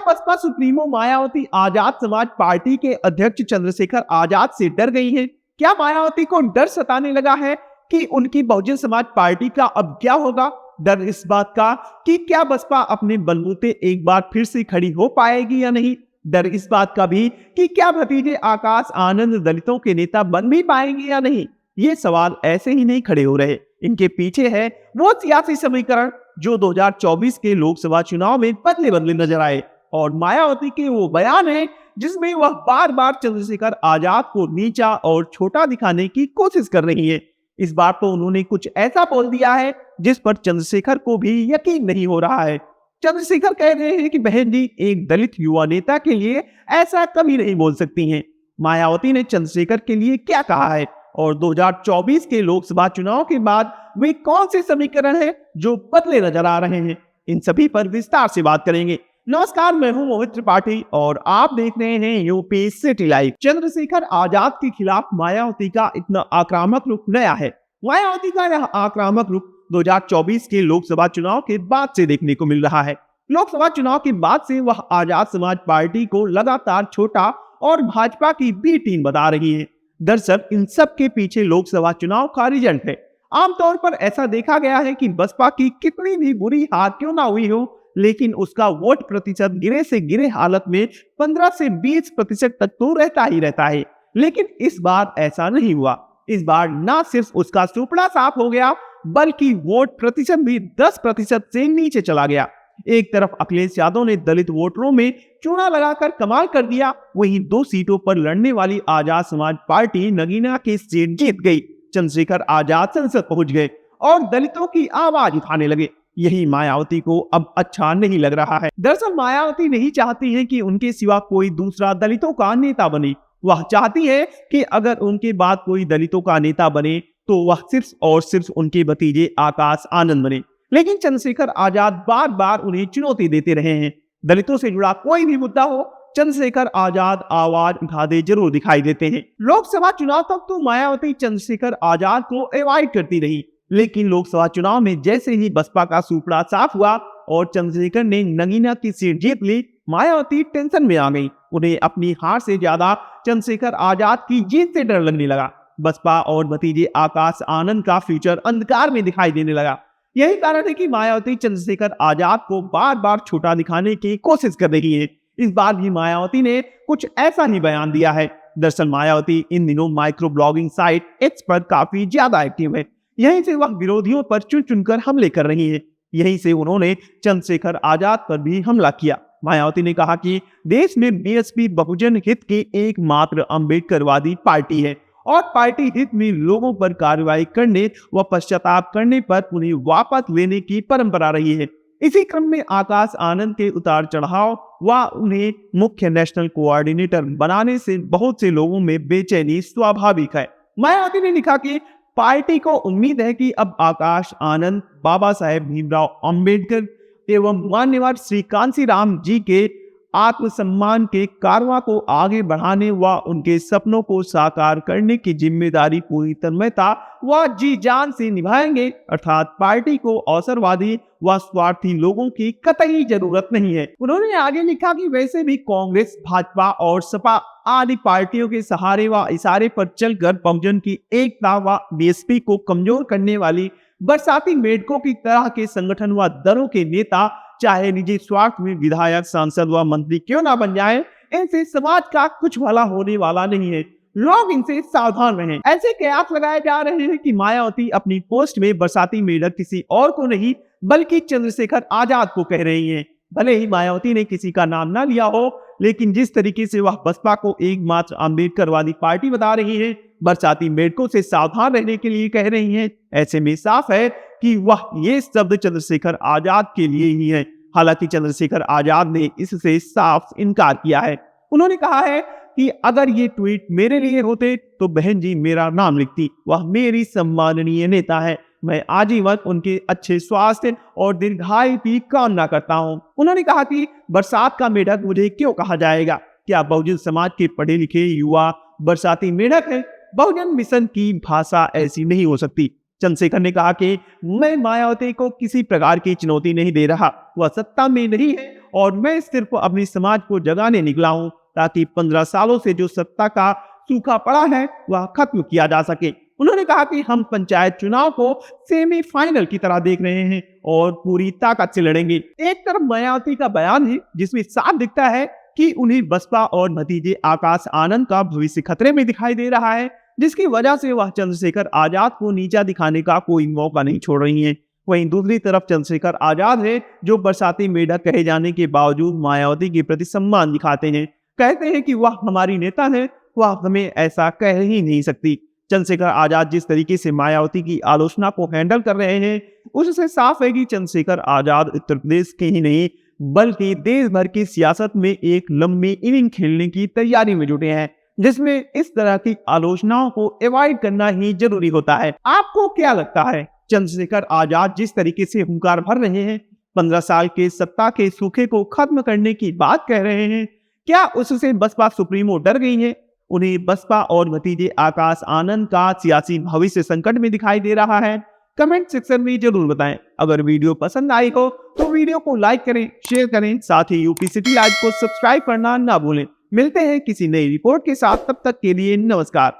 Baspa supremo Mayawati Azad Samaj party के अध्यक्ष चंद्रशेखर आजाद से डर गई हैं? क्या मायावती को डर सताने लगा है कि उनकी बहुजन समाज पार्टी का अब क्या होगा? डर इस बात का कि क्या बसपा अपने बलबूते एक बार फिर से खड़ी हो पाएगी या नहीं? डर इस बात का भी कि क्या भतीजे आकाश आनंद दलितों के नेता बन भी पाएंगे या नहीं? ये सवाल ऐसे ही नहीं खड़े हो रहे। इनके पीछे है वो सियासी समीकरण जो 2024 के लोकसभा चुनाव में बदले बदले नजर आए, और मायावती के वो बयान है जिसमें वह बार बार चंद्रशेखर आजाद को नीचा और छोटा दिखाने की कोशिश कर रही है। इस बार तो उन्होंने कुछ ऐसा बोल दिया है जिस पर चंद्रशेखर को भी यकीन नहीं हो रहा है। चंद्रशेखर कह रहे हैं कि बहन जी एक दलित युवा नेता के लिए ऐसा कभी नहीं बोल सकती हैं। मायावती ने चंद्रशेखर के लिए क्या कहा है और 2024 के लोकसभा चुनाव के बाद वे कौन से समीकरण हैं जो बदले नजर आ रहे हैं, इन सभी पर विस्तार से बात करेंगे। नमस्कार, मैं हूं मोहित त्रिपाठी और आप देख रहे हैं UP city live. Chandrashekhar Azad के खिलाफ मायावती का इतना आक्रामक रुख नया है। मायावती का यह आक्रामक रुख 2024 के लोकसभा चुनाव के बाद से देखने को मिल रहा है। लोकसभा चुनाव के बाद से वह आजाद समाज पार्टी को लगातार छोटा और भाजपा की बी टीम बता रही है। दरअसल इन सब के पीछे लोकसभा चुनाव का रिजल्ट है। आमतौर पर ऐसा देखा गया है कि बसपा की कितनी भी बुरी हार क्यों ना हुई हो, लेकिन उसका वोट प्रतिशत गिरे से गिरे हालत में 15 से 20% तक तो रहता ही रहता है। लेकिन इस बार ऐसा नहीं हुआ। इस बार ना सिर्फ उसका सुपड़ा साफ हो गया, बल्कि वोट प्रतिशत भी 10% से नीचे चला गया। एक तरफ अखिलेश यादव ने दलित वोटरों में चूना लगाकर कमाल कर दिया, वहीं 2 सीटों पर लड़ने वाली आजाद समाज पार्टी नगीना की सीट जीत गई। चंद्रशेखर आजाद संसद पहुंच गए और दलितों की आवाज उठाने लगे। यही मायावती को अब अच्छा नहीं लग रहा है। दरअसल मायावती नहीं चाहती है कि उनके सिवा कोई दूसरा दलितों का नेता बने। वह चाहती है कि अगर उनके बाद कोई दलितों का नेता बने तो वह सिर्फ और सिर्फ उनके भतीजे आकाश आनंद बने। लेकिन चंद्रशेखर आजाद बार बार उन्हें चुनौती देते रहे हैं। दलितों से जुड़ा कोई भी मुद्दा हो, चंद्रशेखर आजाद आवाज उठाते जरूर दिखाई देते हैं। लोकसभा चुनाव तक तो मायावती चंद्रशेखर आजाद को अवॉइड करती रही, लेकिन लोकसभा चुनाव में जैसे ही बसपा का सुपड़ा साफ हुआ और चंद्रशेखर ने नगीना की सीट जीत ली, मायावती टेंशन में आ गई। उन्हें अपनी हार से ज्यादा चंद्रशेखर आजाद की जीत से डर लगने लगा। बसपा और भतीजे आकाश आनंद का फ्यूचर अंधकार में दिखाई देने लगा। यही कारण है कि मायावती चंद्रशेखर आजाद को बार बार छोटा दिखाने की कोशिश कर रही है। इस बार भी मायावती ने कुछ ऐसा ही बयान दिया है। दरअसल मायावती इन दिनों माइक्रो ब्लॉगिंग साइट एक्स पर काफी ज्यादा एक्टिव है। यहीं से वह विरोधियों पर चुन चुनकर हमले कर रही है। यहीं से उन्होंने चंद्रशेखर आजाद पर भी हमला किया। मायावती ने कहा कि देश में बीएसपी बहुजन हित की एकमात्र अम्बेडकरवादी पार्टी है और पार्टी हित में लोगों पर कार्रवाई करने व पश्चाताप करने पर उन्हें वापस लेने की परंपरा रही है। इसी क्रम में आकाश आनंद के उतार चढ़ाव व उन्हें मुख्य नेशनल कोऑर्डिनेटर बनाने से बहुत से लोगों में बेचैनी स्वाभाविक है। मायावती ने लिखा कि पार्टी को उम्मीद है कि अब आकाश आनंद बाबा साहेब भीमराव अंबेडकर एवं मान्यवर श्री कांशीराम जी के आत्मसम्मान के कारवां को आगे बढ़ाने व उनके सपनों को साकार करने की जिम्मेदारी पूरी तन्मयता व जी जान से निभाएंगे। अर्थात पार्टी को अवसरवादी व स्वार्थी लोगों की कतई जरूरत नहीं है। उन्होंने आगे लिखा कि वैसे भी कांग्रेस, भाजपा और सपा आदि पार्टियों के सहारे व इशारे पर चलकर बहुजन की एकता व बीएसपी को कमजोर करने वाली बरसाती मेढकों की तरह के संगठन व दलों के नेता चाहे निजी स्वार्थ में विधायक, सांसद व मंत्री क्यों ना बन जाएं, इनसे समाज का कुछ भला होने वाला नहीं है। लोग इनसे सावधान रहें। ऐसे कयास लगाए जा रहे हैं कि मायावती अपनी पोस्ट में बरसाती मेढक किसी और को नहीं बल्कि चंद्रशेखर आजाद को कह रही हैं। भले ही मायावती ने किसी का नाम ना लिया हो, लेकिन जिस तरीके से वह बसपा को एकमात्र अम्बेडकरवादी पार्टी बता रही है, बरसाती मेढकों से सावधान रहने के लिए कह रही हैं, ऐसे में साफ है कि वह ये शब्द चंद्रशेखर आजाद के लिए ही है। हालांकि चंद्रशेखर आजाद ने इससे साफ इनकार किया है। उन्होंने कहा है कि अगर ये ट्वीट मेरे लिए होते तो बहन जी मेरा नाम लिखती। वह मेरी सम्माननीय नेता है। मैं आजीवन उनके अच्छे स्वास्थ्य और दीर्घायु की कामना करता हूं। उन्होंने कहा कि बरसात का मेढक मुझे क्यों कहा जाएगा? क्या बहुजन समाज के पढ़े लिखे युवा बरसाती मेढक है? बहुजन मिशन की भाषा ऐसी नहीं हो सकती। चंद्रशेखर ने कहा कि मैं मायावती को किसी प्रकार की चुनौती नहीं दे रहा। वह सत्ता में नहीं है और मैं सिर्फ अपनी समाज को जगाने निकला हूँ ताकि 15 सालों से जो सत्ता का सूखा पड़ा है वह खत्म किया जा सके। उन्होंने कहा कि हम पंचायत चुनाव को सेमीफाइनल की तरह देख रहे हैं और पूरी ताकत से लड़ेंगे। एक तरफ मायावती का बयान है जिसमें साफ दिखता है कि उन्हें बसपा और भतीजे आकाश आनंद का भविष्य खतरे में दिखाई दे रहा है, जिसकी वजह से वह चंद्रशेखर आजाद को नीचा दिखाने का कोई मौका नहीं छोड़ रही हैं। वहीं दूसरी तरफ चंद्रशेखर आजाद है जो बरसाती मेढक कहे जाने के बावजूद मायावती के प्रति सम्मान दिखाते हैं, कहते हैं कि वह हमारी नेता है, वह हमें ऐसा कह ही नहीं सकती। चंद्रशेखर आजाद जिस तरीके से मायावती की आलोचना को हैंडल कर रहे हैं उससे साफ है कि चंद्रशेखर आजाद उत्तर प्रदेश के ही नहीं बल्कि देश भर की सियासत में एक लंबी इनिंग खेलने की तैयारी में जुटे हैं, जिसमें इस तरह की आलोचनाओं को अवॉइड करना ही जरूरी होता है। आपको क्या लगता है, चंद्रशेखर आजाद जिस तरीके से हुंकार भर रहे हैं, 15 साल के सत्ता के सूखे को खत्म करने की बात कह रहे हैं, क्या उससे बसपा सुप्रीमो डर गई है? उन्हें बसपा और भतीजे आकाश आनंद का सियासी भविष्य संकट में दिखाई दे रहा है? कमेंट सेक्शन में जरूर बताएं। अगर वीडियो पसंद आई हो तो वीडियो को लाइक करें, शेयर करें, साथ ही यूपी सिटी लाइव को सब्सक्राइब करना ना भूलें। मिलते हैं किसी नई रिपोर्ट के साथ, तब तक के लिए नमस्कार।